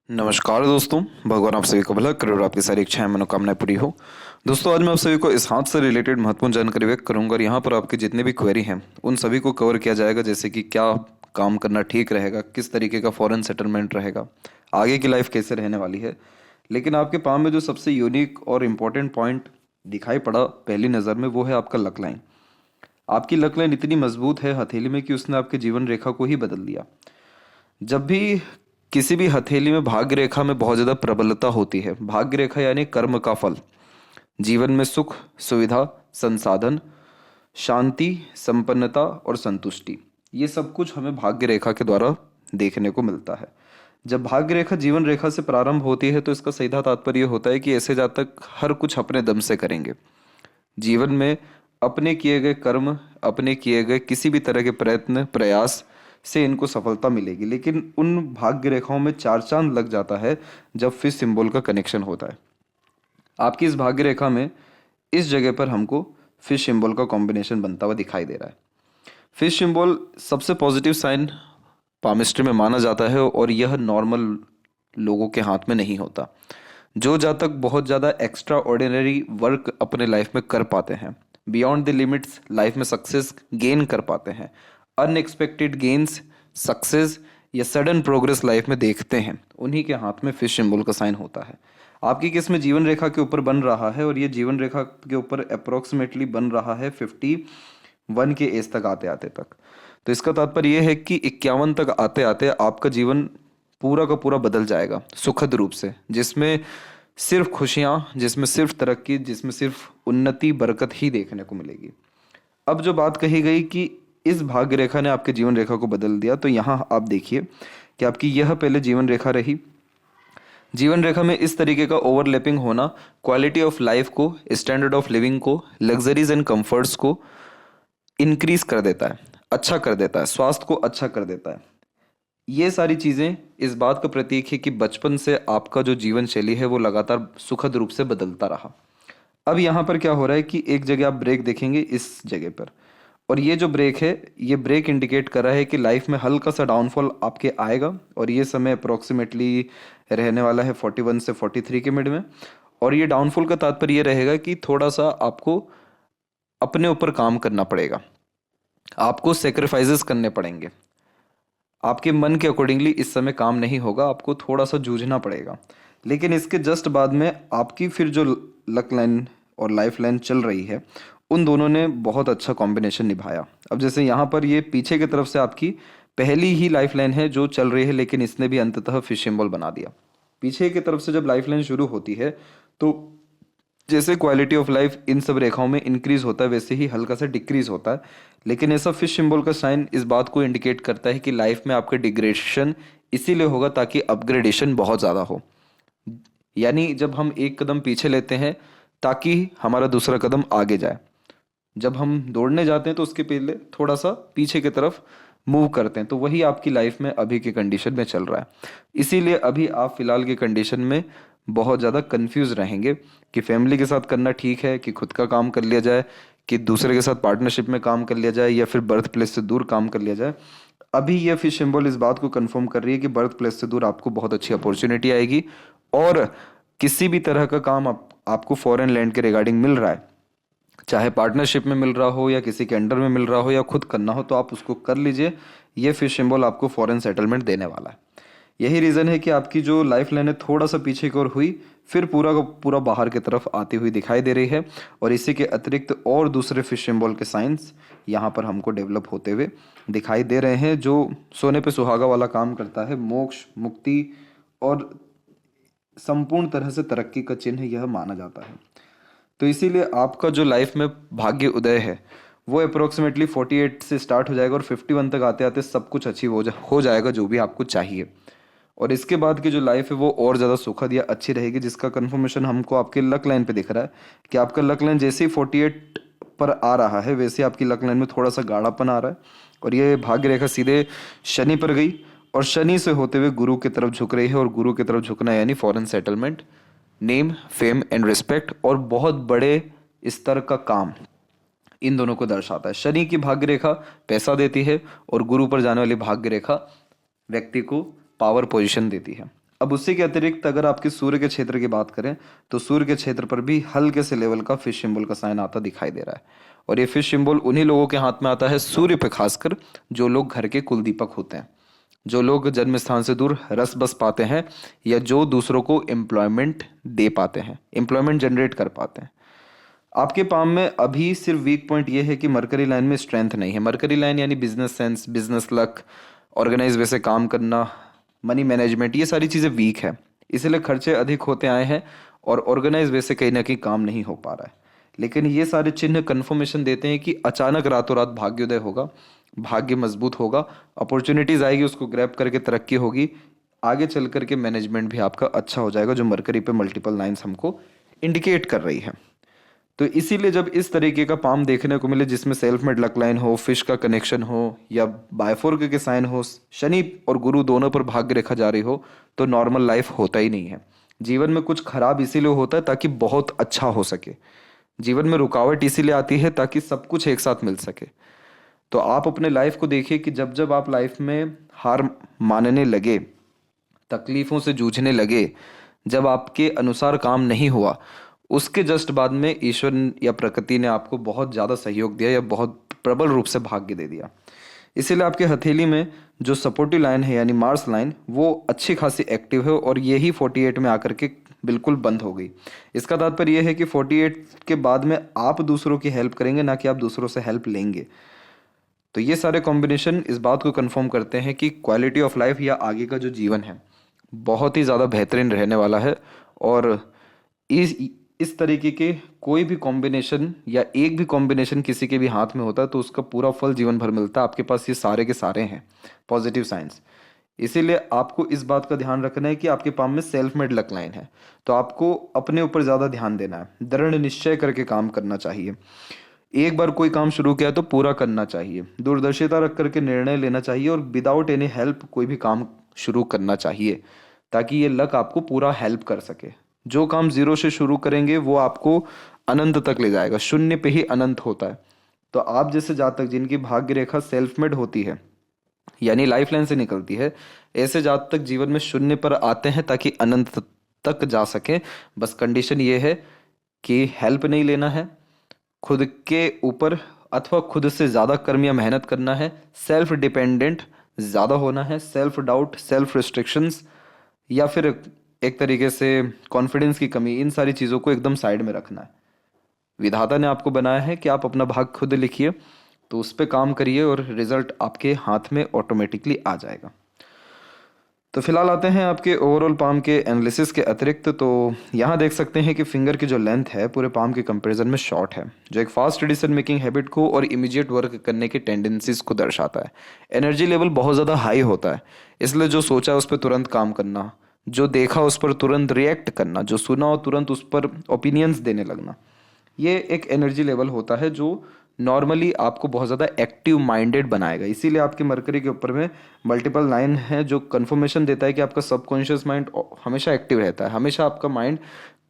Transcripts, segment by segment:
नमस्कार दोस्तों। भगवान आप सभी को भला करे और आपकी सारी इच्छाएं मनोकामनाएं पूरी हो। दोस्तों, आज मैं आप सभी को इस हाथ से रिलेटेड महत्वपूर्ण जानकारी व्यक्त करूंगा और यहाँ पर आपके जितने भी क्वेरी हैं उन सभी को कवर किया जाएगा, जैसे कि क्या काम करना ठीक रहेगा, किस तरीके का फॉरेन सेटलमेंट रहेगा, आगे की लाइफ कैसे रहने वाली है। लेकिन आपके पाम में जो सबसे यूनिक और इम्पोर्टेंट पॉइंट दिखाई पड़ा पहली नज़र में, वो है आपका लक लाइन। आपकी लक लाइन इतनी मजबूत है हथेली में कि उसने आपकी जीवन रेखा को ही बदल दिया। जब भी किसी भी हथेली में भाग्य रेखा में बहुत ज़्यादा प्रबलता होती है, भाग्य रेखा यानी कर्म का फल, जीवन में सुख, सुविधा, संसाधन, शांति, संपन्नता और संतुष्टि, ये सब कुछ हमें भाग्य रेखा के द्वारा देखने को मिलता है। जब भाग्य रेखा जीवन रेखा से प्रारंभ होती है तो इसका सीधा तात्पर्य होता है कि ऐसे जातक हर कुछ अपने दम से करेंगे। जीवन में अपने किए गए कर्म, अपने किए गए किसी भी तरह के प्रयत्न प्रयास से इनको सफलता मिलेगी। लेकिन उन भाग्य रेखाओं में चार चांद लग जाता है जब फिश सिंबल का कनेक्शन होता है। आपकी इस भाग्य रेखा में इस जगह पर हमको फिश सिंबल का कॉम्बिनेशन बनता हुआ दिखाई दे रहा है। फिश सिंबल सबसे पॉजिटिव साइन पामिस्ट्री में माना जाता है और यह नॉर्मल लोगों के हाथ में नहीं होता। जो जातक बहुत ज़्यादा एक्स्ट्रा ऑर्डिनरी वर्क अपने लाइफ में कर पाते हैं, बियॉन्ड द लिमिट्स लाइफ में सक्सेस गेन कर पाते हैं, अनएक्सपेक्टेड गेन्स, सक्सेस या सडन प्रोग्रेस लाइफ में देखते हैं, उन्हीं के हाथ में फिश सिंबल का साइन होता है। आपकी किस्म जीवन रेखा के ऊपर बन रहा है और ये जीवन रेखा के ऊपर अप्रोक्सीमेटली बन रहा है 51 के एज तक आते आते तक। तो इसका तात्पर्य यह है कि 51 तक आते आते आपका जीवन पूरा का पूरा बदल जाएगा सुखद रूप से, जिसमें सिर्फ खुशियाँ, जिसमें सिर्फ तरक्की, जिसमें सिर्फ उन्नति बरकत ही देखने को मिलेगी। अब जो बात कही गई कि इस भाग्य रेखा ने आपके जीवन रेखा को बदल दिया, तो यहाँ आप देखिए कि आपकी यह पहले जीवन रेखा रही। जीवन रेखा में इस तरीके का ओवरलैपिंग होना क्वालिटी ऑफ लाइफ को, स्टैंडर्ड ऑफ लिविंग को, लग्जरीज एंड कंफर्ट्स को इंक्रीज कर देता है, अच्छा कर देता है, स्वास्थ्य को अच्छा कर देता है। ये सारी चीज़ें इस बात का प्रतीक है कि बचपन से आपका जो जीवन शैली है वो लगातार सुखद रूप से बदलता रहा। अब यहाँ पर क्या हो रहा है कि एक जगह आप ब्रेक देखेंगे इस जगह पर, और ये जो ब्रेक है, ये ब्रेक इंडिकेट कर रहा है कि लाइफ में हल्का सा डाउनफॉल आपके आएगा और ये समय अप्रोक्सीमेटली रहने वाला है 41 से 43 के मिड में। और ये डाउनफॉल का तात्पर्य ये रहेगा कि थोड़ा सा आपको अपने ऊपर काम करना पड़ेगा, आपको सेक्रीफाइसेस करने पड़ेंगे, आपके मन के अकॉर्डिंगली इस समय काम नहीं होगा, आपको थोड़ा सा जूझना पड़ेगा। लेकिन इसके जस्ट बाद में आपकी फिर जो लक लाइन और लाइफ लाइन चल रही है, उन दोनों ने बहुत अच्छा कॉम्बिनेशन निभाया। अब जैसे यहाँ पर ये पीछे की तरफ से आपकी पहली ही लाइफ लाइन है जो चल रही है, लेकिन इसने भी अंततः फिश सिंबल बना दिया। पीछे की तरफ से जब लाइफ लाइन शुरू होती है तो जैसे क्वालिटी ऑफ लाइफ इन सब रेखाओं में इंक्रीज होता है, वैसे ही हल्का सा डिक्रीज होता है। लेकिन ऐसा फिश सिंबल का साइन इस बात को इंडिकेट करता है कि लाइफ में आपका डिग्रेडेशन इसीलिए होगा ताकि अपग्रेडेशन बहुत ज़्यादा हो। यानी जब हम एक कदम पीछे लेते हैं ताकि हमारा दूसरा कदम आगे जाए, जब हम दौड़ने जाते हैं तो उसके पहले थोड़ा सा पीछे की तरफ मूव करते हैं, तो वही आपकी लाइफ में अभी के कंडीशन में चल रहा है। इसीलिए अभी आप फिलहाल के कंडीशन में बहुत ज़्यादा कंफ्यूज रहेंगे कि फैमिली के साथ करना ठीक है, कि खुद का काम कर लिया जाए, कि दूसरे के साथ पार्टनरशिप में काम कर लिया जाए, या फिर बर्थ प्लेस से दूर काम कर लिया जाए। अभी यह फिश सिंबल इस बात को कंफर्म कर रही है कि बर्थ प्लेस से दूर आपको बहुत अच्छी अपॉर्चुनिटी आएगी, और किसी भी तरह का काम आपको फॉरेन लैंड के रिगार्डिंग मिल रहा है, चाहे पार्टनरशिप में मिल रहा हो या किसी के अंडर में मिल रहा हो या खुद करना हो, तो आप उसको कर लीजिए। ये फिश सिंबल आपको फॉरेन सेटलमेंट देने वाला है। यही रीज़न है कि आपकी जो लाइफ लाइन है थोड़ा सा पीछे की ओर हुई, फिर पूरा का पूरा बाहर की तरफ आती हुई दिखाई दे रही है। और इसी के अतिरिक्त और दूसरे फिश सिंबल के साइंस यहाँ पर हमको डेवलप होते हुए दिखाई दे रहे हैं, जो सोने पे सुहागा वाला काम करता है। मोक्ष, मुक्ति और संपूर्ण तरह से तरक्की का चिन्ह यह माना जाता है। तो इसीलिए आपका जो लाइफ में भाग्य उदय है वो अप्रोक्सीमेटली 48 से स्टार्ट हो जाएगा और 51 तक आते आते सब कुछ अचीव हो जाएगा जो भी आपको चाहिए। और इसके बाद की जो लाइफ है वो और ज़्यादा सुखद या अच्छी रहेगी, जिसका कंफर्मेशन हमको आपके लक लाइन पे दिख रहा है कि आपका लक लाइन जैसे ही 48 पर आ रहा है वैसे आपकी लक लाइन में थोड़ा सा गाढ़ापन आ रहा है। और ये भाग्य रेखा सीधे शनि पर गई और शनि से होते हुए गुरु की तरफ झुक रही है, और गुरु की तरफ झुकना यानी foreign settlement, name, fame and respect और बहुत बड़े स्तर का काम, इन दोनों को दर्शाता है। शनि की भाग्य रेखा पैसा देती है और गुरु पर जाने वाली भाग्य रेखा व्यक्ति को पावर पोजीशन देती है। अब उसी के अतिरिक्त अगर आपके सूर्य के क्षेत्र की बात करें तो सूर्य के क्षेत्र पर भी हल्के से लेवल का फिश सिंबल का साइन आता दिखाई दे रहा है। और ये फिश सिंबल उन्हीं लोगों के हाथ में आता है सूर्य पे, खासकर जो लोग घर के कुलदीपक होते हैं, जो लोग जन्म स्थान से दूर रस बस पाते हैं, या जो दूसरों को एम्प्लॉयमेंट दे पाते हैं, एम्प्लॉयमेंट जनरेट कर पाते हैं। आपके पाम में अभी सिर्फ वीक पॉइंट ये है कि मरकरी लाइन में स्ट्रेंथ नहीं है। मरकरी लाइन यानी business sense, business luck, organise way से काम करना, मनी मैनेजमेंट, ये सारी चीज़ें वीक है, इसलिए खर्चे अधिक होते आए हैं और ऑर्गेनाइज वे से कहीं ना कहीं काम नहीं हो पा रहा है। लेकिन ये सारे चिन्ह कन्फर्मेशन देते हैं कि अचानक रातों रात भाग्योदय होगा, भाग्य मजबूत होगा, अपॉर्चुनिटीज आएगी, उसको ग्रैब करके तरक्की होगी, आगे चल करके मैनेजमेंट भी आपका अच्छा हो जाएगा, जो मरकरी पे मल्टीपल लाइंस हमको इंडिकेट कर रही है। तो इसीलिए जब इस तरीके का पाम देखने को मिले जिसमें सेल्फ मेड लक लाइन हो, फिश का कनेक्शन हो, या बायफोर्क के साइन हो, शनि और गुरु दोनों पर भाग्य रेखा जा रही हो, तो नॉर्मल लाइफ होता ही नहीं है। जीवन में कुछ खराब इसीलिए होता है ताकि बहुत अच्छा हो सके। जीवन में रुकावट इसीलिए आती है ताकि सब कुछ एक साथ मिल सके। तो आप अपने लाइफ को देखिए कि जब जब आप लाइफ में हार मानने लगे, तकलीफों से जूझने लगे, जब आपके अनुसार काम नहीं हुआ, उसके जस्ट बाद में ईश्वर या प्रकृति ने आपको बहुत ज़्यादा सहयोग दिया या बहुत प्रबल रूप से भाग्य दे दिया। इसीलिए आपके हथेली में जो सपोर्टिव लाइन है यानी मार्स लाइन, वो अच्छी खासी एक्टिव है और यही 48 में आकर के बिल्कुल बंद हो गई। इसका तात्पर्य यह है कि 48 के बाद में आप दूसरों की हेल्प करेंगे, ना कि आप दूसरों से हेल्प लेंगे। तो ये सारे कॉम्बिनेशन इस बात को कंफर्म करते हैं कि क्वालिटी ऑफ लाइफ या आगे का जो जीवन है बहुत ही ज़्यादा बेहतरीन रहने वाला है। और इस तरीके के कोई भी कॉम्बिनेशन या एक भी कॉम्बिनेशन किसी के भी हाथ में होता है तो उसका पूरा फल जीवन भर मिलता है। आपके पास ये सारे के सारे हैं पॉजिटिव साइंस। इसीलिए आपको इस बात का ध्यान रखना है कि आपके पाम में सेल्फ मेड लक लाइन है, तो आपको अपने ऊपर ज़्यादा ध्यान देना है, दृढ़ निश्चय करके काम करना चाहिए। एक बार कोई काम शुरू किया तो पूरा करना चाहिए, दूरदर्शिता रख करके निर्णय लेना चाहिए और विदाउट एनी हेल्प कोई भी काम शुरू करना चाहिए, ताकि ये लक आपको पूरा हेल्प कर सके। जो काम जीरो से शुरू करेंगे वो आपको अनंत तक ले जाएगा, शून्य पे ही अनंत होता है। तो आप जैसे जातक जिनकी भाग्य रेखा सेल्फ मेड होती है यानी लाइफ लाइन से निकलती है, ऐसे जातक जीवन में शून्य पर आते हैं ताकि अनंत तक जा सके। बस कंडीशन ये है कि हेल्प नहीं लेना है, खुद के ऊपर अथवा खुद से ज़्यादा कर्म या मेहनत करना है, सेल्फ डिपेंडेंट ज़्यादा होना है, सेल्फ डाउट, सेल्फ रिस्ट्रिक्शंस या फिर एक तरीके से कॉन्फिडेंस की कमी, इन सारी चीज़ों को एकदम साइड में रखना है। विधाता ने आपको बनाया है कि आप अपना भाग खुद लिखिए, तो उस पर काम करिए और रिजल्ट आपके हाथ में ऑटोमेटिकली आ जाएगा। तो फिलहाल आते हैं आपके ओवरऑल पाम के एनालिसिस के अतिरिक्त। तो यहाँ देख सकते हैं कि फिंगर की जो लेंथ है पूरे पाम के कंपैरिजन में शॉर्ट है, जो एक फास्ट डिसीजन मेकिंग हैबिट को और इमीडिएट वर्क करने की टेंडेंसीज को दर्शाता है। एनर्जी लेवल बहुत ज़्यादा हाई होता है, इसलिए जो सोचा है उस पर तुरंत काम करना, जो देखा उस पर तुरंत रिएक्ट करना, जो सुना हो तुरंत उस पर ओपिनियंस देने लगना, ये एक एनर्जी लेवल होता है जो नॉर्मली आपको बहुत ज़्यादा एक्टिव माइंडेड बनाएगा। इसीलिए आपके मरकरी के ऊपर में मल्टीपल लाइन है जो कन्फर्मेशन देता है कि आपका सबकॉन्शियस माइंड हमेशा एक्टिव रहता है, हमेशा आपका माइंड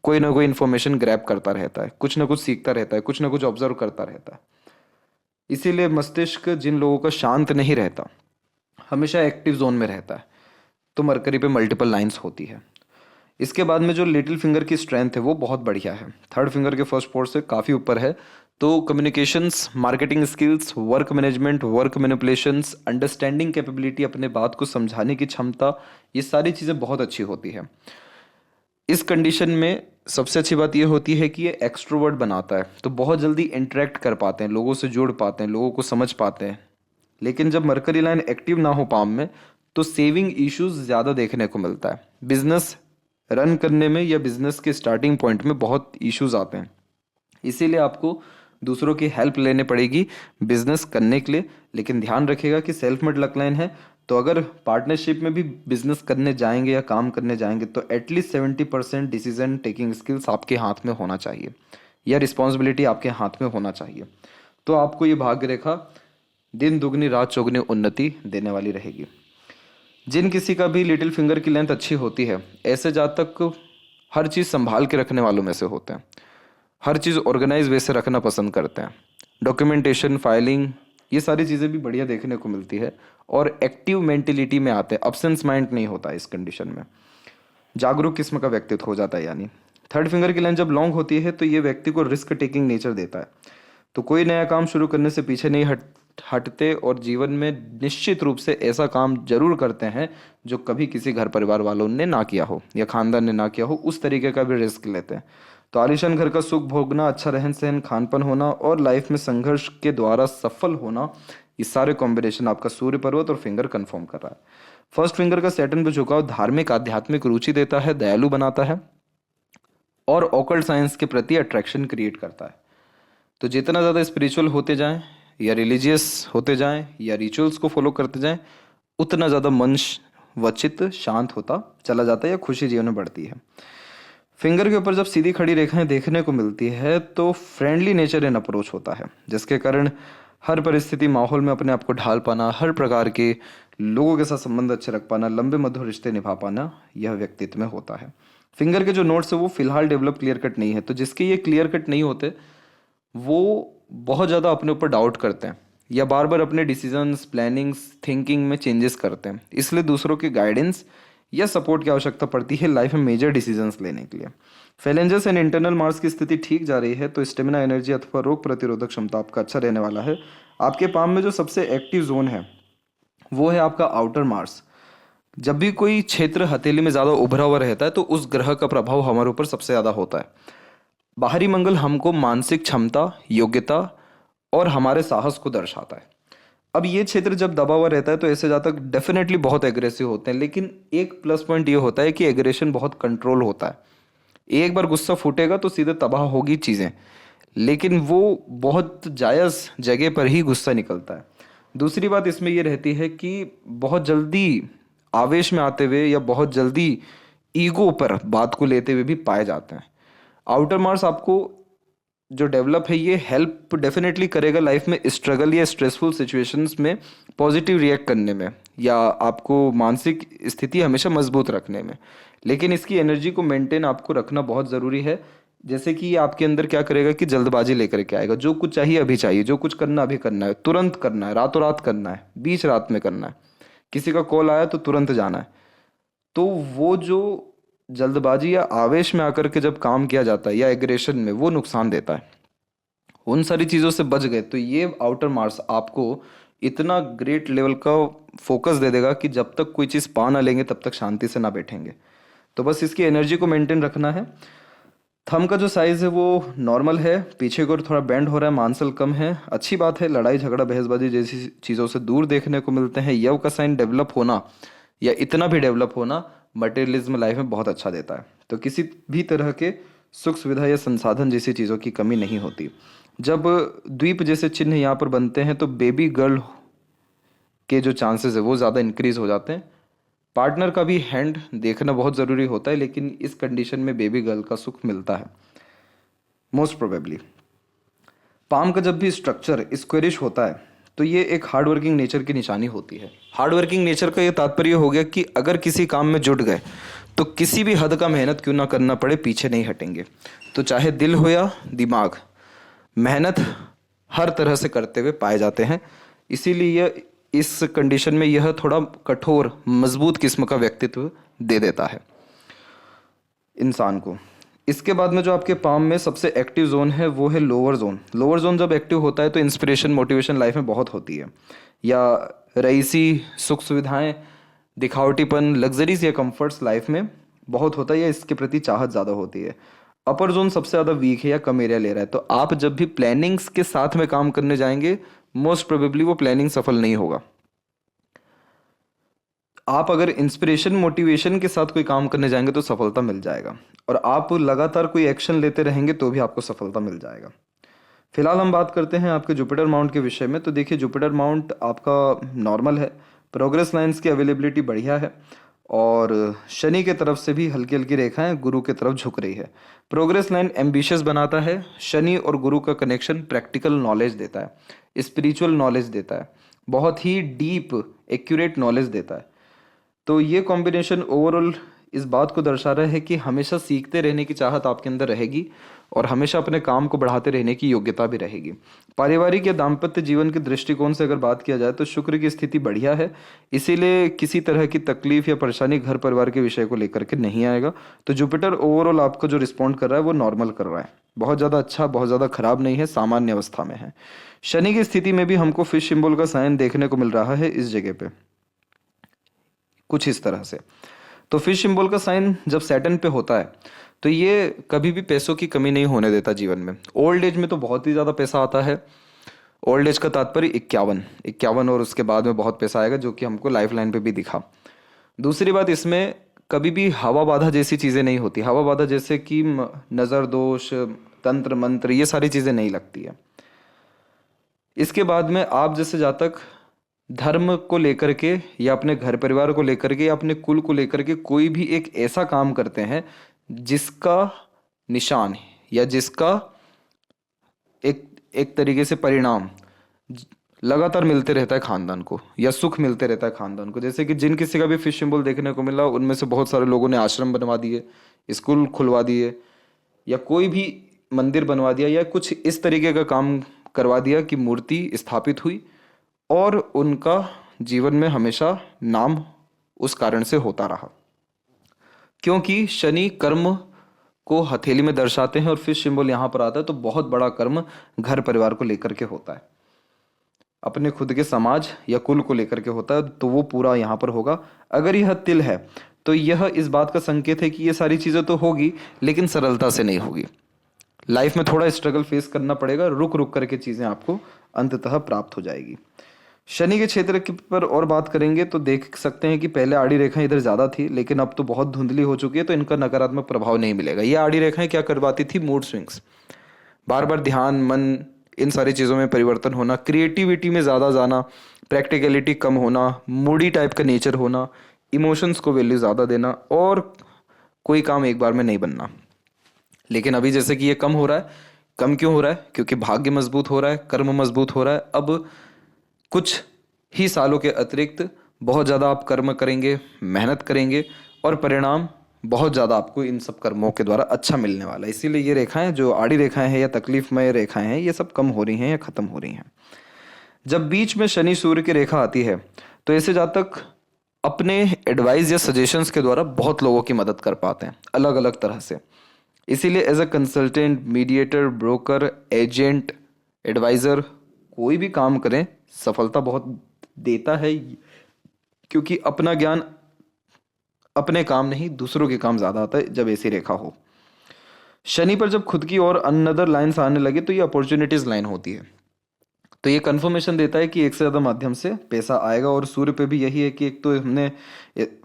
कोई ना कोई इन्फॉर्मेशन ग्रैब करता रहता है, कुछ ना कुछ सीखता रहता है, कुछ ना कुछ ऑब्जर्व करता रहता है। इसीलिए मस्तिष्क जिन लोगों का शांत नहीं रहता, हमेशा एक्टिव जोन में रहता है, तो मरकरी पे मल्टीपल लाइंस होती है। इसके बाद में जो लिटिल फिंगर की स्ट्रेंथ है वो बहुत बढ़िया है, थर्ड फिंगर के फर्स्ट पोर्ट से काफ़ी ऊपर है। तो communications, marketing skills, work management, work manipulations, understanding capability, अपने बात को समझाने की क्षमता, ये सारी चीज़ें बहुत अच्छी होती है। इस कंडीशन में सबसे अच्छी बात ये होती है कि ये एक्सट्रोवर्ट बनाता है, तो बहुत जल्दी इंटरेक्ट कर पाते हैं, लोगों से जुड़ पाते हैं, लोगों को समझ पाते हैं। लेकिन जब मरकरी लाइन एक्टिव ना हो पाम में तो सेविंग इश्यूज ज़्यादा देखने को मिलता है। बिजनेस रन करने में या बिजनेस के स्टार्टिंग पॉइंट में बहुत इश्यूज आते हैं, इसीलिए आपको दूसरों की हेल्प लेने पड़ेगी बिजनेस करने के लिए। लेकिन ध्यान रखिएगा कि सेल्फ मेड लक लाइन है, तो अगर पार्टनरशिप में भी बिजनेस करने जाएंगे या काम करने जाएंगे तो एटलीस्ट 70% डिसीजन टेकिंग स्किल्स आपके हाथ में होना चाहिए या रिस्पॉन्सिबिलिटी आपके हाथ में होना चाहिए। तो आपको ये भाग्य रेखा दिन दुगनी रात चौगुनी उन्नति देने वाली रहेगी। जिन किसी का भी लिटिल फिंगर की लेंथ अच्छी होती है, ऐसे जातक हर चीज़ संभाल के रखने वालों में से होते हैं, हर चीज़ ऑर्गेनाइज वे से रखना पसंद करते हैं, डॉक्यूमेंटेशन, फाइलिंग, ये सारी चीज़ें भी बढ़िया देखने को मिलती है और एक्टिव मेंटेलिटी में आते हैं, अब्सेंस माइंड नहीं होता इस कंडीशन में। जागरूक किस्म का व्यक्तित्व हो जाता है। यानी थर्ड फिंगर की लाइन जब लॉन्ग होती है तो ये व्यक्ति को रिस्क टेकिंग नेचर देता है। तो कोई नया काम शुरू करने से पीछे नहीं हटते और जीवन में निश्चित रूप से ऐसा काम जरूर करते हैं जो कभी किसी घर परिवार वालों ने ना किया हो या खानदान ने ना किया हो, उस तरीके का भी रिस्क लेते हैं। तो आलीशान घर का सुख भोगना, अच्छा रहन सहन खानपान होना और लाइफ में संघर्ष के द्वारा सफल होना, ये सारे कॉम्बिनेशन आपका सूर्य पर्वत और फिंगर कंफर्म कर रहा है। फर्स्ट फिंगर का सैटर्न पे झुकाव धार्मिक आध्यात्मिक रुचि देता है, दयालु बनाता है और ऑकल्ट साइंस के प्रति अट्रैक्शन क्रिएट करता है। तो जितना ज़्यादा स्पिरिचुअल होते जाएं या रिलीजियस होते जाएं या रिचुअल्स को फॉलो करते जाएं, उतना ज़्यादा मन व चित्त शांत होता चला जाता है या खुशी जीवन में बढ़ती है। फिंगर के ऊपर जब सीधी खड़ी रेखाएं देखने को मिलती है तो फ्रेंडली नेचर इन अप्रोच होता है, जिसके कारण हर परिस्थिति माहौल में अपने आप को ढाल पाना, हर प्रकार के लोगों के साथ संबंध अच्छे रख पाना, लंबे मधुर रिश्ते निभा पाना, यह व्यक्तित्व में होता है। फिंगर के जो नोट्स है वो फिलहाल डेवलप क्लियर कट नहीं है, तो जिसके ये क्लियर कट नहीं होते वो बहुत ज़्यादा अपने ऊपर डाउट करते हैं या बार बार अपने डिसीजंस, प्लानिंग्स, थिंकिंग में चेंजेस करते हैं। इसलिए दूसरों की गाइडेंस या सपोर्ट की आवश्यकता पड़ती है लाइफ में मेजर डिसीजंस लेने के लिए। फैलेंजस एंड इंटरनल मार्स की स्थिति ठीक जा रही है तो स्टेमिना, एनर्जी अथवा रोग प्रतिरोधक क्षमता आपका अच्छा रहने वाला है। आपके पाम में जो सबसे एक्टिव जोन है वो है आपका आउटर मार्स। जब भी कोई क्षेत्र हथेली में ज़्यादा उभरा हुआ रहता है तो उस ग्रह का प्रभाव हमारे ऊपर सबसे ज़्यादा होता है। बाहरी मंगल हमको मानसिक क्षमता, योग्यता और हमारे साहस को दर्शाता है। अब ये क्षेत्र जब दबा हुआ रहता है तो ऐसे जातक डेफिनेटली बहुत एग्रेसिव होते हैं, लेकिन एक प्लस पॉइंट ये होता है कि एग्रेशन बहुत कंट्रोल होता है। एक बार गुस्सा फूटेगा तो सीधे तबाह होगी चीज़ें, लेकिन वो बहुत जायज़ जगह पर ही गुस्सा निकलता है। दूसरी बात इसमें ये रहती है कि बहुत जल्दी आवेश में आते हुए या बहुत जल्दी ईगो पर बात को लेते हुए भी पाए जाते हैं। आउटर मार्स आपको जो डेवलप है ये हेल्प डेफिनेटली करेगा लाइफ में स्ट्रगल या स्ट्रेसफुल सिचुएशंस में पॉजिटिव रिएक्ट करने में या आपको मानसिक स्थिति हमेशा मजबूत रखने में, लेकिन इसकी एनर्जी को मेंटेन आपको रखना बहुत ज़रूरी है। जैसे कि ये आपके अंदर क्या करेगा कि जल्दबाजी लेकर के आएगा, जो कुछ चाहिए अभी चाहिए, जो कुछ करना अभी करना है, तुरंत करना है, रातों रात करना है, बीच रात में करना है, किसी का कॉल आया तो तुरंत जाना है। तो वो जो जल्दबाजी या आवेश में आकर के जब काम किया जाता है या एग्रेशन में, वो नुकसान देता है। उन सारी चीज़ों से बच गए तो ये आउटर मार्स आपको इतना ग्रेट लेवल का फोकस दे देगा कि जब तक कोई चीज़ पा ना लेंगे तब तक शांति से ना बैठेंगे। तो बस इसकी एनर्जी को मेंटेन रखना है। थंब का जो साइज़ है वो नॉर्मल है, पीछे की ओर थोड़ा बेंड हो रहा है, मांसल कम है, अच्छी बात है। लड़ाई झगड़ा बहसबाजी जैसी चीज़ों से दूर देखने को मिलते हैं। यव का साइन डेवलप होना या इतना भी डेवलप होना मटेरियलिज्म लाइफ में बहुत अच्छा देता है। तो किसी भी तरह के सुख सुविधा या संसाधन जैसी चीज़ों की कमी नहीं होती। जब द्वीप जैसे चिन्ह यहाँ पर बनते हैं तो बेबी गर्ल के जो चांसेस है वो ज़्यादा इंक्रीज हो जाते हैं। पार्टनर का भी हैंड देखना बहुत ज़रूरी होता है, लेकिन इस कंडीशन में बेबी गर्ल का सुख मिलता है मोस्ट प्रोबेबली। पाम का जब भी स्ट्रक्चर स्क्वेरिश होता है तो ये एक हार्डवर्किंग नेचर की निशानी होती है। हार्डवर्किंग नेचर का ये तात्पर्य हो गया कि अगर किसी काम में जुट गए तो किसी भी हद का मेहनत क्यों ना करना पड़े, पीछे नहीं हटेंगे। तो चाहे दिल हो या दिमाग, मेहनत हर तरह से करते हुए पाए जाते हैं। इसीलिए यह इस कंडीशन में यह थोड़ा कठोर मजबूत किस्म का व्यक्तित्व दे देता है इंसान को। इसके बाद में जो आपके पाम में सबसे एक्टिव जोन है वो है लोअर जोन। लोअर जोन जब एक्टिव होता है तो इंस्पिरेशन, मोटिवेशन लाइफ में बहुत होती है, या रईसी सुख सुविधाएं, दिखावटीपन, लग्जरीज या कंफर्ट्स लाइफ में बहुत होता है या इसके प्रति चाहत ज़्यादा होती है। अपर जोन सबसे ज़्यादा वीक है या कम एरिया ले रहा है, तो आप जब भी प्लानिंग्स के साथ में काम करने जाएंगे मोस्ट प्रोबेबली वो प्लानिंग सफल नहीं होगा। आप अगर इंस्पिरेशन, मोटिवेशन के साथ कोई काम करने जाएंगे तो सफलता मिल जाएगा, और आप लगातार कोई एक्शन लेते रहेंगे तो भी आपको सफलता मिल जाएगा। फिलहाल हम बात करते हैं आपके जुपिटर माउंट के विषय में। तो देखिए, जुपिटर माउंट आपका नॉर्मल है, प्रोग्रेस लाइंस की अवेलेबिलिटी बढ़िया है, और शनि के तरफ से भी हल्की हल्की रेखाएं गुरु की तरफ झुक रही है। प्रोग्रेस लाइन एम्बिशियस बनाता है। शनि और गुरु का कनेक्शन प्रैक्टिकल नॉलेज देता है, स्पिरिचुअल नॉलेज देता है, बहुत ही डीप एक्यूरेट नॉलेज देता है। तो ये कॉम्बिनेशन ओवरऑल इस बात को दर्शा रहा है कि हमेशा सीखते रहने की चाहत आपके अंदर रहेगी और हमेशा अपने काम को बढ़ाते रहने की योग्यता भी रहेगी। पारिवारिक या दाम्पत्य जीवन के दृष्टिकोण से अगर बात किया जाए तो शुक्र की स्थिति बढ़िया है, इसीलिए किसी तरह की तकलीफ या परेशानी घर परिवार के विषय को लेकर के नहीं आएगा। तो जुपिटर ओवरऑल आपको जो रिस्पॉन्ड कर रहा है वो नॉर्मल कर रहा है, बहुत ज़्यादा अच्छा, बहुत ज़्यादा खराब नहीं है, सामान्य अवस्था में है। शनि की स्थिति में भी हमको फिश सिंबल का साइन देखने को मिल रहा है इस जगह पे, कुछ इस तरह से। तो फिश सिंबल का साइन जब सैटर्न पे होता है तो ये कभी भी पैसों की कमी नहीं होने देता जीवन में। ओल्ड एज में तो बहुत ही ज़्यादा पैसा आता है। ओल्ड एज का तात्पर्य 51 और उसके बाद में बहुत पैसा आएगा, जो कि हमको लाइफ लाइन पे भी दिखा। दूसरी बात, इसमें कभी भी हवा बाधा जैसी चीज़ें नहीं होती। हवा बाधा जैसे कि नज़र दोष, तंत्र मंत्र, ये सारी चीज़ें नहीं लगती है। इसके बाद में आप जैसे जातक धर्म को लेकर के या अपने घर परिवार को लेकर के या अपने कुल को लेकर के कोई भी एक ऐसा काम करते हैं जिसका निशान या जिसका एक तरीके से परिणाम लगातार मिलते रहता है खानदान को, या सुख मिलते रहता है खानदान को। जैसे कि जिन किसी का भी फिश सिंबल देखने को मिला उनमें से बहुत सारे लोगों ने आश्रम बनवा दिए, स्कूल खुलवा दिए, या कोई भी मंदिर बनवा दिया, या कुछ इस तरीके का काम करवा दिया कि मूर्ति स्थापित हुई और उनका जीवन में हमेशा नाम उस कारण से होता रहा। क्योंकि शनि कर्म को हथेली में दर्शाते हैं और फिश सिंबल यहाँ पर आता है, तो बहुत बड़ा कर्म घर परिवार को लेकर के होता है, अपने खुद के समाज या कुल को लेकर के होता है, तो वो पूरा यहाँ पर होगा। अगर यह तिल है तो यह इस बात का संकेत है कि ये सारी चीज़ें तो होगी लेकिन सरलता से नहीं होगी। लाइफ में थोड़ा स्ट्रगल फेस करना पड़ेगा, रुक रुक करके चीज़ें आपको अंततः प्राप्त हो जाएगी। शनि के क्षेत्र के पर और बात करेंगे तो देख सकते हैं कि पहले आड़ी रेखाएं इधर ज़्यादा थी, लेकिन अब तो बहुत धुंधली हो चुकी है, तो इनका नकारात्मक प्रभाव नहीं मिलेगा। ये आड़ी रेखाएं क्या करवाती थी? मूड स्विंग्स, बार बार ध्यान, मन, इन सारी चीज़ों में परिवर्तन होना, क्रिएटिविटी में ज़्यादा जाना, प्रैक्टिकलिटी कम होना, मूडी टाइप का नेचर होना, इमोशंस को वैल्यू ज़्यादा देना और कोई काम एक बार में नहीं बनना। लेकिन अभी जैसे कि ये कम हो रहा है। कम क्यों हो रहा है? क्योंकि भाग्य मजबूत हो रहा है, कर्म मजबूत हो रहा है। अब कुछ ही सालों के अतिरिक्त बहुत ज़्यादा आप कर्म करेंगे, मेहनत करेंगे और परिणाम बहुत ज़्यादा आपको इन सब कर्मों के द्वारा अच्छा मिलने वाला है। इसीलिए ये रेखाएं जो आड़ी रेखाएं हैं या तकलीफमय रेखाएं हैं, ये सब कम हो रही हैं या ख़त्म हो रही हैं। जब बीच में शनि सूर्य की रेखा आती है तो ऐसे जातक अपने एडवाइस या सजेशंस के द्वारा बहुत लोगों की मदद कर पाते हैं अलग अलग तरह से। इसीलिए as a consultant, mediator, broker, agent, adviser, कोई भी काम करें सफलता बहुत देता है, क्योंकि अपना ज्ञान अपने काम नहीं दूसरों के काम ज़्यादा आता है जब ऐसी रेखा हो। शनि पर जब खुद की और अनदर लाइन्स आने लगे तो ये अपॉर्चुनिटीज़ लाइन होती है, तो ये कंफर्मेशन देता है कि एक से ज़्यादा माध्यम से पैसा आएगा। और सूर्य पे भी यही है कि एक तो हमने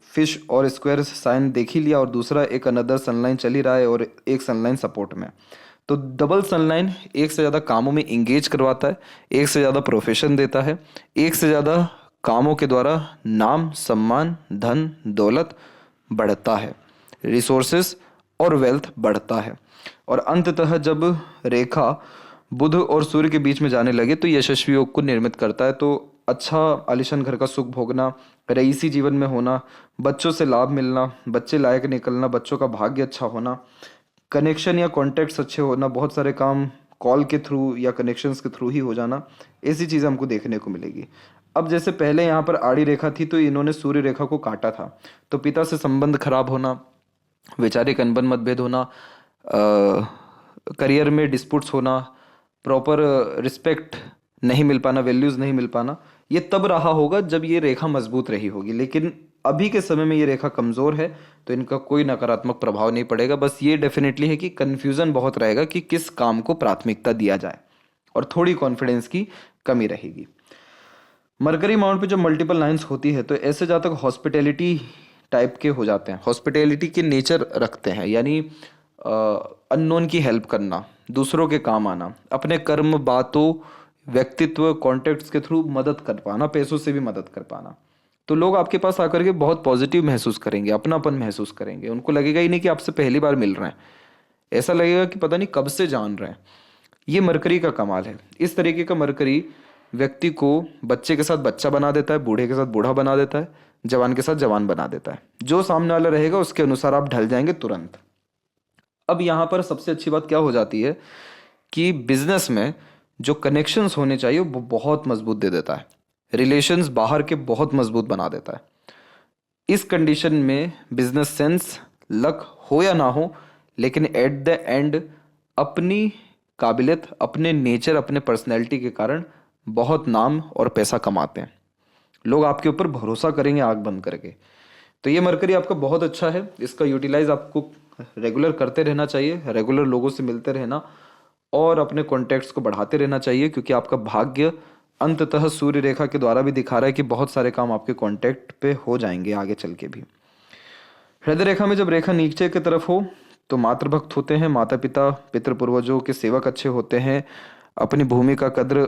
फिश और स्क्वायर साइन देख ही लिया और दूसरा एक अनदर सनलाइन चल ही रहा है और एक सनलाइन सपोर्ट में, तो डबल सनलाइन एक से ज़्यादा कामों में इंगेज करवाता है, एक से ज़्यादा प्रोफेशन देता है, एक से ज़्यादा कामों के द्वारा नाम, सम्मान, धन, दौलत बढ़ता है, रिसोर्सेस और वेल्थ बढ़ता है। और अंततः जब रेखा बुध और सूर्य के बीच में जाने लगे तो यशस्वी योग को निर्मित करता है। तो अच्छा आलिशान घर का सुख भोगना, रईसी जीवन में होना, बच्चों से लाभ मिलना, बच्चे लायक निकलना, बच्चों का भाग्य अच्छा होना, कनेक्शन या कॉन्टैक्ट्स अच्छे होना, बहुत सारे काम कॉल के थ्रू या कनेक्शंस के थ्रू ही हो जाना, ऐसी चीज़ें हमको देखने को मिलेगी। अब जैसे पहले यहाँ पर आड़ी रेखा थी तो इन्होंने सूर्य रेखा को काटा था, तो पिता से संबंध खराब होना, वैचारिक अनबन मतभेद होना, करियर में डिस्प्यूट्स होना, प्रॉपर रिस्पेक्ट नहीं मिल पाना, वैल्यूज़ नहीं मिल पाना, ये तब रहा होगा जब ये रेखा मजबूत रही होगी। लेकिन अभी के समय में ये रेखा कमज़ोर है तो इनका कोई नकारात्मक प्रभाव नहीं पड़ेगा। बस ये डेफिनेटली है कि कन्फ्यूज़न बहुत रहेगा कि किस काम को प्राथमिकता दिया जाए और थोड़ी कॉन्फिडेंस की कमी रहेगी। मरकरी माउंट पे जब मल्टीपल लाइंस होती है तो ऐसे जातक हॉस्पिटैलिटी टाइप के हो जाते हैं, हॉस्पिटैलिटी के नेचर रखते हैं, यानी अननोन की हेल्प करना, दूसरों के काम आना, अपने कर्म, बातों, व्यक्तित्व, कॉन्टेक्ट्स के थ्रू मदद कर पाना, पैसों से भी मदद कर पाना। तो लोग आपके पास आकर के बहुत पॉजिटिव महसूस करेंगे, अपनापन महसूस करेंगे, उनको लगेगा ही नहीं कि आपसे पहली बार मिल रहे हैं, ऐसा लगेगा कि पता नहीं कब से जान रहे हैं। ये मरकरी का कमाल है। इस तरीके का मरकरी व्यक्ति को बच्चे के साथ बच्चा बना देता है, बूढ़े के साथ बूढ़ा बना देता है, जवान के साथ जवान बना देता है। जो सामने वाला रहेगा उसके अनुसार आप ढल जाएंगे तुरंत। अब यहाँ पर सबसे अच्छी बात क्या हो जाती है कि बिजनेस में जो कनेक्शंस होने चाहिए वो बहुत मजबूत दे देता है, रिलेशंस बाहर के बहुत मजबूत बना देता है। इस कंडीशन में बिजनेस सेंस, लक हो या ना हो, लेकिन एट द एंड अपनी काबिलियत, अपने नेचर, अपने पर्सनैलिटी के कारण बहुत नाम और पैसा कमाते हैं। लोग आपके ऊपर भरोसा करेंगे आंख बंद करके। तो ये मरकरी आपका बहुत अच्छा है, इसका यूटिलाइज आपको रेगुलर करते रहना चाहिए, रेगुलर लोगों से मिलते रहना और अपने कॉन्टैक्ट्स को बढ़ाते रहना चाहिए, क्योंकि आपका भाग्य अंततः सूर्य रेखा के द्वारा भी दिखा रहा है कि बहुत सारे काम आपके कॉन्टैक्ट पे हो जाएंगे आगे चल के भी। हृदय रेखा में जब रेखा नीचे की तरफ हो तो मातृभक्त होते हैं, माता पिता पितृ पूर्वजों के सेवक अच्छे होते हैं, अपनी भूमि का कद्र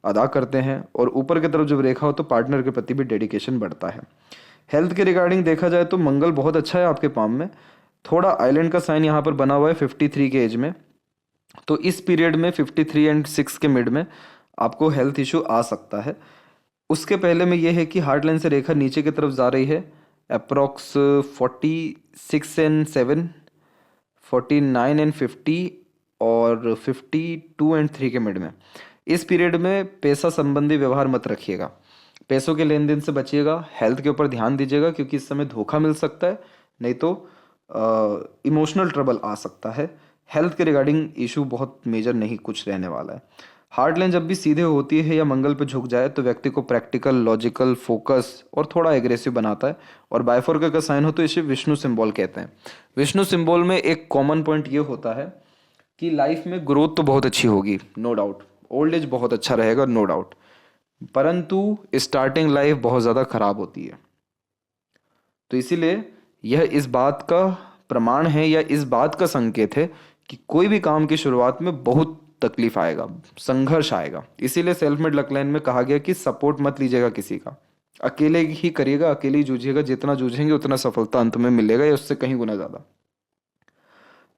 अदा करते हैं, और ऊपर की तरफ जब रेखा हो तो पार्टनर के प्रति भी डेडिकेशन बढ़ता है। हेल्थ के रिगार्डिंग देखा जाए तो मंगल बहुत अच्छा है आपके पाम में। थोड़ा आइलैंड का साइन यहाँ पर बना हुआ है 53 के एज में, तो इस पीरियड में 53 एंड 6 के मिड में आपको हेल्थ इशू आ सकता है। उसके पहले में ये है कि हार्ट लाइन से रेखा नीचे की तरफ जा रही है, अप्रॉक्स 46 एंड 7, 49 एंड 50 और 52 एंड 3 के मिड में। इस पीरियड में पैसा संबंधी व्यवहार मत रखिएगा, पैसों के लेन देन से बचिएगा, हेल्थ के ऊपर ध्यान दीजिएगा, क्योंकि इस समय धोखा मिल सकता है, नहीं तो इमोशनल ट्रबल आ सकता है। हेल्थ के रिगार्डिंग इशू बहुत मेजर नहीं कुछ रहने वाला है। हार्ट लाइन जब भी सीधे होती है या मंगल पे झुक जाए तो व्यक्ति को प्रैक्टिकल, लॉजिकल, फोकस और थोड़ा एग्रेसिव बनाता है। और बाइफोरका का साइन हो तो इसे विष्णु सिंबल कहते हैं। विष्णु सिंबल में एक कॉमन पॉइंट ये होता है कि लाइफ में ग्रोथ तो बहुत अच्छी होगी, नो डाउट, ओल्ड एज बहुत अच्छा रहेगा, नो डाउट, परंतु स्टार्टिंग लाइफ बहुत ज़्यादा खराब होती है। तो इसीलिए यह इस बात का प्रमाण है या इस बात का संकेत है कि कोई भी काम की शुरुआत में बहुत तकलीफ आएगा, संघर्ष आएगा। इसीलिए सेल्फ मेड लक लाइन में कहा गया कि सपोर्ट मत लीजिएगा किसी का, अकेले ही करिएगा, अकेले ही जूझिएगा, जितना जूझेंगे उतना सफलता अंत में मिलेगा या उससे कहीं गुना ज़्यादा।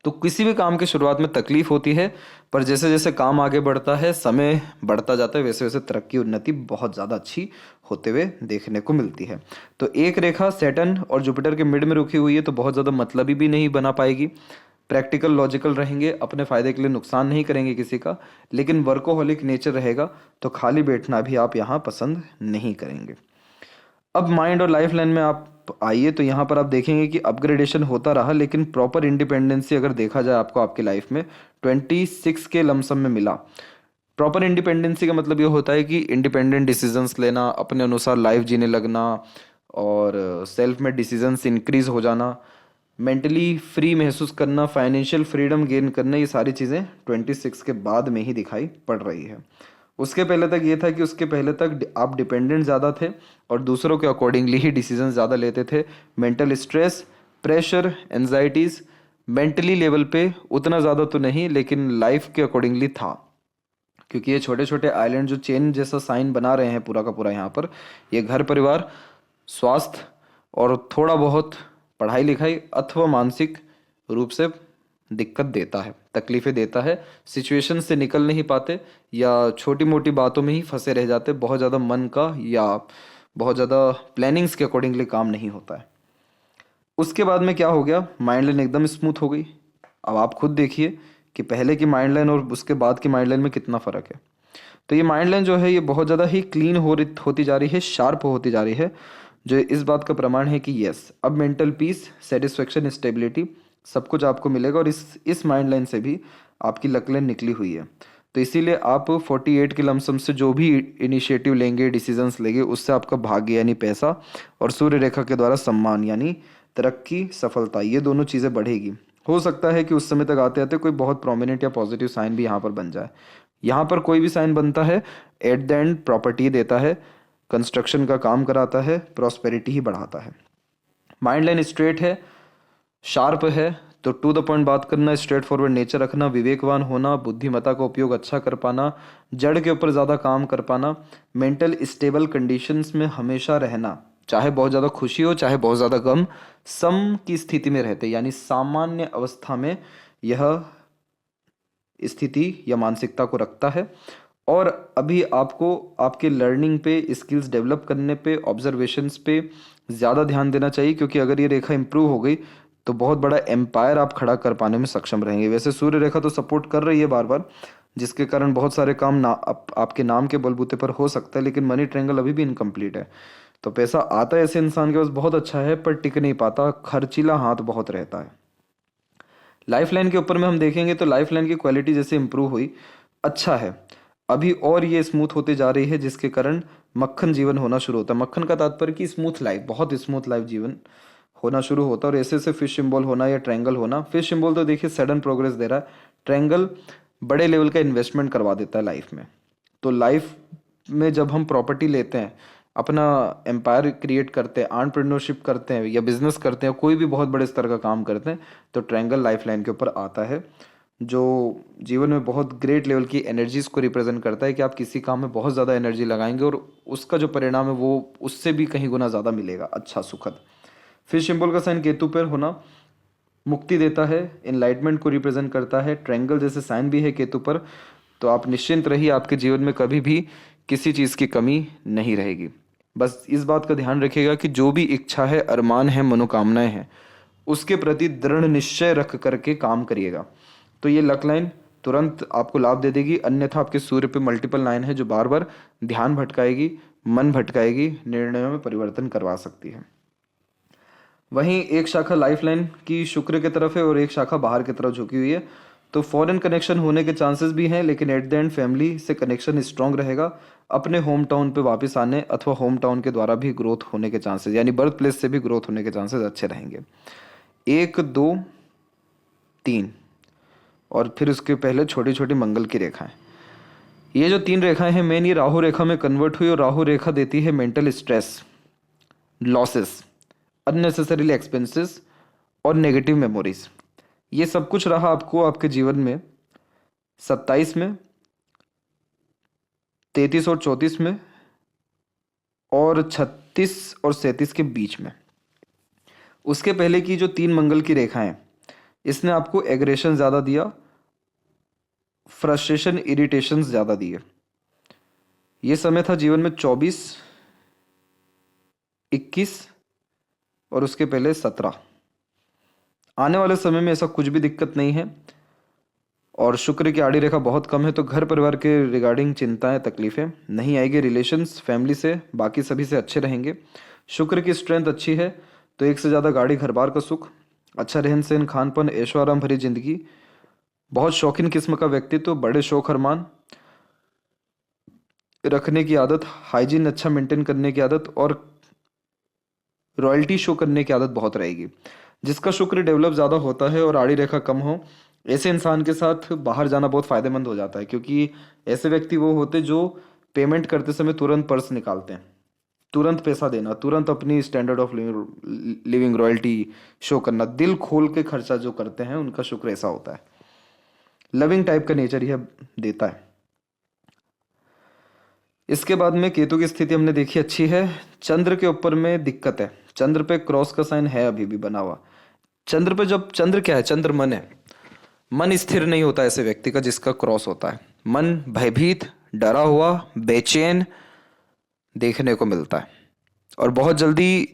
तो किसी भी काम की शुरुआत में तकलीफ होती है, पर जैसे जैसे काम आगे बढ़ता है, समय बढ़ता जाता है, वैसे वैसे तरक्की, उन्नति बहुत ज़्यादा अच्छी होते हुए देखने को मिलती है। तो एक रेखा सैटर्न और जुपिटर के मिड में रुकी हुई है, तो बहुत ज़्यादा मतलबी भी नहीं बना पाएगी। प्रैक्टिकल, लॉजिकल रहेंगे, अपने फ़ायदे के लिए नुकसान नहीं करेंगे किसी का, लेकिन वर्कोहॉलिक नेचर रहेगा, तो खाली बैठना भी आप यहाँ पसंद नहीं करेंगे। अब माइंड और लाइफ लाइन में आप आइए तो यहाँ पर आप देखेंगे कि अपग्रेडेशन होता रहा, लेकिन प्रॉपर इंडिपेंडेंसी अगर देखा जाए आपको आपकी लाइफ में 26 के लमसम में मिला। प्रॉपर इंडिपेंडेंसी का मतलब ये होता है कि इंडिपेंडेंट डिसीजंस लेना, अपने अनुसार लाइफ जीने लगना और सेल्फ में डिसीजंस इंक्रीज हो जाना, मेंटली फ्री महसूस करना, फाइनेंशियल फ्रीडम गेन करना, ये सारी चीज़ें 26 के बाद में ही दिखाई पड़ रही है। उसके पहले तक ये था कि उसके पहले तक आप डिपेंडेंट ज़्यादा थे और दूसरों के अकॉर्डिंगली ही डिसीजन ज़्यादा लेते थे। Mental stress, pressure, anxieties mentally level पे उतना ज़्यादा तो नहीं, लेकिन लाइफ के अकॉर्डिंगली था, क्योंकि ये छोटे छोटे आइलैंड जो चेन जैसा साइन बना रहे हैं पूरा का पूरा यहाँ पर, ये घर परिवार, स्वास्थ्य और थोड़ा बहुत पढ़ाई लिखाई अथवा मानसिक रूप से दिक्कत देता है, तकलीफें देता है, सिचुएशन से निकल नहीं पाते या छोटी मोटी बातों में ही फंसे रह जाते, बहुत ज़्यादा मन का या बहुत ज़्यादा प्लानिंग्स के अकॉर्डिंगली काम नहीं होता है। उसके बाद में क्या हो गया, माइंड लाइन एकदम स्मूथ हो गई। अब आप खुद देखिए कि पहले की माइंड लाइन और उसके बाद की माइंड लाइन में कितना फ़र्क है। तो ये माइंड लाइन जो है ये बहुत ज़्यादा ही क्लीन होती जा रही है, शार्प होती जा रही है, जो इस बात का प्रमाण है कि यस, अब मेंटल पीस, सेटिस्फेक्शन, स्टेबिलिटी सब कुछ आपको मिलेगा। और इस माइंड लाइन से भी आपकी लक लाइन निकली हुई है। तो इसीलिए आप 48 के लमसम से जो भी इनिशिएटिव लेंगे, डिसीजंस लेंगे, उससे आपका भाग्य यानी पैसा और सूर्य रेखा के द्वारा सम्मान यानी तरक्की, सफलता, ये दोनों चीज़ें बढ़ेगी। हो सकता है कि उस समय तक आते आते कोई बहुत प्रोमिनेंट या पॉजिटिव साइन भी यहाँ पर बन जाए। यहाँ पर कोई भी साइन बनता है एट द एंड प्रॉपर्टी देता है, कंस्ट्रक्शन का काम कराता है, प्रॉस्पेरिटी ही बढ़ाता है। माइंड लाइन स्ट्रेट है, शार्प है, तो टू द पॉइंट बात करना, स्ट्रेट फॉरवर्ड नेचर रखना, विवेकवान होना, बुद्धिमत्ता का उपयोग अच्छा कर पाना, जड़ के ऊपर ज़्यादा काम कर पाना, मेंटल स्टेबल कंडीशंस में हमेशा रहना, चाहे बहुत ज़्यादा खुशी हो चाहे बहुत ज़्यादा गम, सम की स्थिति में रहते, यानी सामान्य अवस्था में यह स्थिति या मानसिकता को रखता है। और अभी आपको आपके लर्निंग पे, स्किल्स डेवलप करने पे, ऑब्जर्वेशंस पे, ज़्यादा ध्यान देना चाहिए, क्योंकि अगर ये रेखा इंप्रूव हो गई तो बहुत बड़ा एम्पायर आप खड़ा कर पाने में सक्षम रहेंगे। वैसे सूर्य रेखा तो सपोर्ट कर रही है बार बार, जिसके कारण बहुत सारे काम आपके नाम के बलबूते पर हो सकता है, लेकिन मनी ट्रायंगल अभी भी इनकम्प्लीट है। तो पैसा आता है ऐसे इंसान के पास बहुत अच्छा है, पर टिक नहीं पाता, खर्चीला हाथ बहुत रहता है। लाइफ लाइन के ऊपर में हम देखेंगे तो लाइफ लाइन की क्वालिटी जैसे इंप्रूव हुई, अच्छा है, अभी और ये स्मूथ होते जा रही है, जिसके कारण मक्खन जीवन होना शुरू होता है। मक्खन का तात्पर्य कि स्मूथ लाइफ, बहुत स्मूथ लाइफ जीवन होना शुरू होता है। और ऐसे ऐसे फिश सिंबल होना या ट्रायंगल होना, फिश सिंबल तो देखिए सडन प्रोग्रेस दे रहा है, ट्रायंगल बड़े लेवल का इन्वेस्टमेंट करवा देता है लाइफ में। तो लाइफ में जब हम प्रॉपर्टी लेते हैं, अपना एम्पायर क्रिएट करते हैं, एंटरप्रेन्योरशिप करते हैं या बिजनेस करते हैं, कोई भी बहुत बड़े स्तर का काम करते हैं, तो ट्रायंगल लाइफ लाइन के ऊपर आता है, जो जीवन में बहुत ग्रेट लेवल की एनर्जीज को रिप्रेजेंट करता है कि आप किसी काम में बहुत ज़्यादा एनर्जी लगाएंगे और उसका जो परिणाम है वो उससे भी कहीं गुना ज़्यादा मिलेगा, अच्छा सुखद। फिश सिंबल का साइन केतु पर होना मुक्ति देता है, इनलाइटमेंट को रिप्रेजेंट करता है। ट्रायंगल जैसे साइन भी है केतु पर, तो आप निश्चिंत रहिए, आपके जीवन में कभी भी किसी चीज़ की कमी नहीं रहेगी। बस इस बात का ध्यान रखिएगा कि जो भी इच्छा है, अरमान है, मनोकामनाएं हैं, उसके प्रति दृढ़ निश्चय रख करके काम करिएगा। तो ये लक लाइन तुरंत आपको लाभ दे देगी, अन्यथा आपके सूर्य पे मल्टीपल लाइन है जो बार बार ध्यान भटकाएगी, मन भटकाएगी, निर्णयों में परिवर्तन करवा सकती है। वहीं एक शाखा लाइफ लाइन की शुक्र की तरफ है और एक शाखा बाहर की तरफ झुकी हुई है, तो फॉरेन कनेक्शन होने के चांसेस भी हैं, लेकिन एट द एंड फैमिली से कनेक्शन स्ट्रांग रहेगा। अपने होम टाउन पे वापस आने अथवा होम टाउन के द्वारा भी ग्रोथ होने के चांसेस, यानी बर्थ प्लेस से भी ग्रोथ होने के चांसेस अच्छे रहेंगे। 1 2 3 और फिर उसके पहले छोटी छोटी मंगल की रेखाएं। ये जो 3 रेखाएं हैं मेन, ये राहु रेखा में कन्वर्ट हुई और राहु रेखा देती है mental stress, losses, unnecessarily expenses और नेगेटिव मेमोरीज। ये सब कुछ रहा आपको आपके जीवन में 27 में, 33 और 34 में, और 36 और 37 के बीच में। उसके पहले की जो 3 मंगल की रेखाएं, इसने आपको एग्रेशन ज़्यादा दिया, फ्रस्ट्रेशन, इरिटेशन ज़्यादा दिए। ये समय था जीवन में 24, 21 और उसके पहले 17। आने वाले समय में ऐसा कुछ भी दिक्कत नहीं है, और शुक्र की आड़ी रेखा बहुत कम है, तो घर परिवार के रिगार्डिंग चिंताएं, तकलीफें नहीं आएगी। रिलेशंस फैमिली से, बाकी सभी से अच्छे रहेंगे। शुक्र की स्ट्रेंथ अच्छी है, तो एक से ज़्यादा गाड़ी, घर बार का सुख, अच्छा रहन सहन, खान पान, ऐशो आराम भरी जिंदगी, बहुत शौकीन किस्म का व्यक्तित्व, बड़े शौक अरमान रखने की आदत, हाइजीन अच्छा मेंटेन करने की आदत और रॉयल्टी शो करने की आदत बहुत रहेगी। जिसका शुक्र डेवलप ज़्यादा होता है और आड़ी रेखा कम हो, ऐसे इंसान के साथ बाहर जाना बहुत फायदेमंद हो जाता है, क्योंकि ऐसे व्यक्ति वो होते जो पेमेंट करते समय तुरंत पर्स निकालते हैं, तुरंत पैसा देना, तुरंत अपनी standard of living royalty show करना, दिल खोल के खर्चा जो करते हैं, उनका शुक्र ऐसा होता है। लविंग टाइप का नेचर यह देता है। इसके बाद में केतु की स्थिति हमने देखी, अच्छी है। चंद्र के ऊपर में दिक्कत है, चंद्र पे क्रॉस का साइन है अभी भी बना हुआ। चंद्र पे जब, चंद्र क्या है, चंद्र मन है, मन स्थिर नहीं होता ऐसे व्यक्ति का जिसका क्रॉस होता है। मन भयभीत, डरा हुआ, बेचैन देखने को मिलता है, और बहुत जल्दी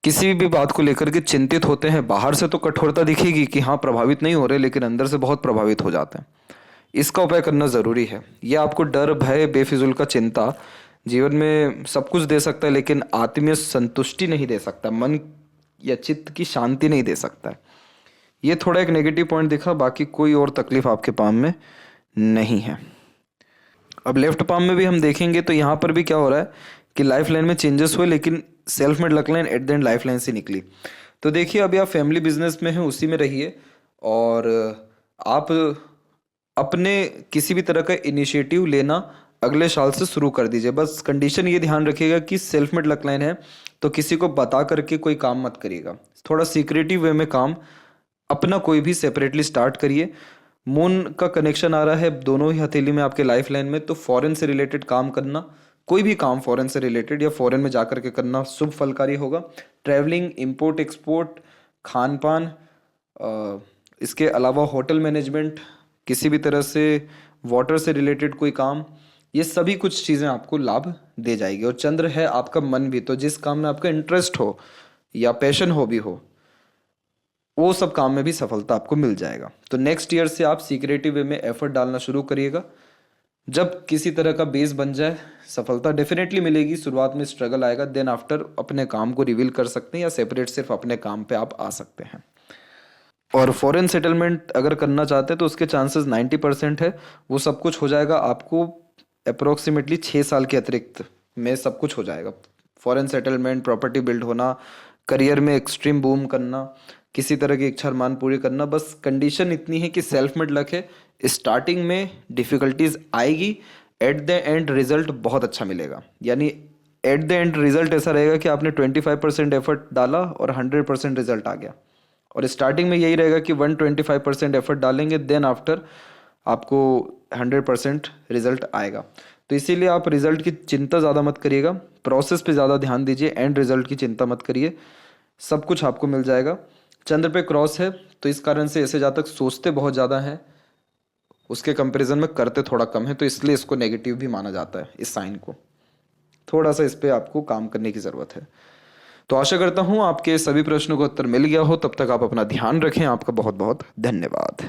किसी भी बात को लेकर के चिंतित होते हैं। बाहर से तो कठोरता दिखेगी कि हाँ प्रभावित नहीं हो रहे, लेकिन अंदर से बहुत प्रभावित हो जाते हैं। इसका उपाय करना ज़रूरी है। यह आपको डर, भय, बेफिजुल का चिंता जीवन में सब कुछ दे सकता है, लेकिन आत्मीय संतुष्टि नहीं दे सकता, मन या चित्त की शांति नहीं दे सकता है। ये थोड़ा एक नेगेटिव पॉइंट दिखा, बाकी कोई और तकलीफ आपके पाम में नहीं है। अब लेफ्ट पाम में भी हम देखेंगे तो यहाँ पर भी क्या हो रहा है कि लाइफ लाइन में चेंजेस हुए, लेकिन self made luck line at the end life line से निकली। तो देखिए, अभी आप फैमिली बिजनेस में हैं, उसी में रहिए, और आप अपने किसी भी तरह का इनिशिएटिव लेना अगले साल से शुरू कर दीजिए। बस कंडीशन ये ध्यान रखिएगा कि सेल्फ मेड लक लाइन है, तो किसी को बता करके कोई काम मत करिएगा। थोड़ा सीक्रेटिव वे में काम अपना कोई भी सेपरेटली स्टार्ट करिए। मून का कनेक्शन आ रहा है दोनों ही हथेली में आपके लाइफ लाइन में, तो फॉरेन से रिलेटेड काम करना, कोई भी काम फॉरेन से रिलेटेड या फॉरेन में जाकर के करना शुभ फलकारी होगा। ट्रैवलिंग, इंपोर्ट एक्सपोर्ट, खान पान, इसके अलावा होटल मैनेजमेंट, किसी भी तरह से वाटर से रिलेटेड कोई काम, ये सभी कुछ चीज़ें आपको लाभ दे जाएगी। और चंद्र है आपका मन भी, तो जिस काम में आपका इंटरेस्ट हो या पैशन हो भी हो, वो सब काम में भी सफलता आपको मिल जाएगा। तो नेक्स्ट ईयर से आप सीक्रेटिव वे में एफर्ट डालना शुरू करिएगा। जब किसी तरह का बेस बन जाए, सफलता डेफिनेटली मिलेगी। शुरुआत में स्ट्रगल आएगा, देन आफ्टर अपने काम को रिवील कर सकते हैं या सेपरेट सिर्फ अपने काम पे आप आ सकते हैं। और फॉरेन सेटलमेंट अगर करना चाहते हैं तो उसके चांसेस 90% है। वो सब कुछ हो जाएगा आपको अप्रोक्सीमेटली 6 साल के अतिरिक्त में सब कुछ हो जाएगा। फॉरेन सेटलमेंट, प्रॉपर्टी बिल्ड होना, करियर में एक्सट्रीम बूम करना, किसी तरह की इच्छा मान पूरी करना। बस कंडीशन इतनी है कि सेल्फ मेड लक है। स्टार्टिंग में डिफिकल्टीज आएगी, एट द एंड रिजल्ट बहुत अच्छा मिलेगा। यानी एट द एंड रिजल्ट ऐसा रहेगा कि आपने 25% एफर्ट डाला और 100% रिजल्ट आ गया। और स्टार्टिंग में यही रहेगा कि 125% एफर्ट डालेंगे, देन आफ्टर आपको 100% रिजल्ट आएगा। तो इसीलिए आप रिजल्ट की चिंता ज़्यादा मत करिएगा, प्रोसेस पे ज़्यादा ध्यान दीजिए, एंड रिजल्ट की चिंता मत करिए, सब कुछ आपको मिल जाएगा। चंद्र पे क्रॉस है तो इस कारण से ऐसे जातक सोचते बहुत ज़्यादा हैं, उसके कंपैरिजन में करते थोड़ा कम है, तो इसलिए इसको नेगेटिव भी माना जाता है। इस साइन को थोड़ा सा इस पे आपको काम करने की ज़रूरत है। तो आशा करता हूँ आपके सभी प्रश्नों का उत्तर मिल गया हो। तब तक आप अपना ध्यान रखें। आपका बहुत बहुत धन्यवाद।